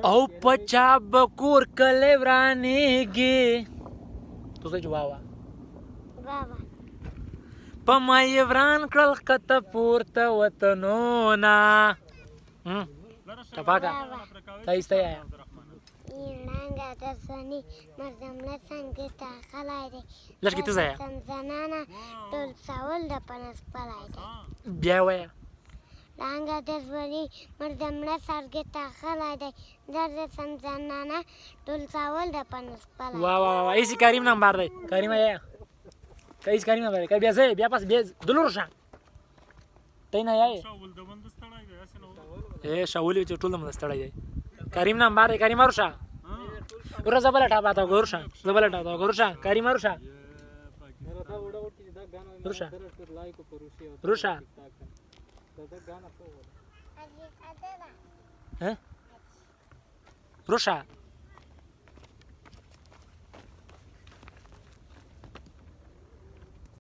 او پچا بکور کلی ورانیږي تو څه جواب بابا په ما یې وران کړل ښکته پورته وطنونه ټپاکه ښایسته یې آیا Ilanga da soni marzamla sangita khalaide. لږ ته ځایه Sanzanana ټول ساول د پنس پلاide. بیا وایه Langa da soni marzamla sangita khalaide. در sanzanana ټول ساول د پنس پلاide. واه واه واه ایسی کریم نمبر دی کریم یا کایس کریم نمبر دی بیا زه بیا پس بیا دلور شه تای نه یای شاول د بند ستړی دی اسنه اے شاولی چې ټول مده ستړی دی کریم نمبر دی کریم ورشه ورځ بل ټاپا تا ګورشه زبل ټاپا ګورشه کریم ورشه ورشه ورشه ها ورشه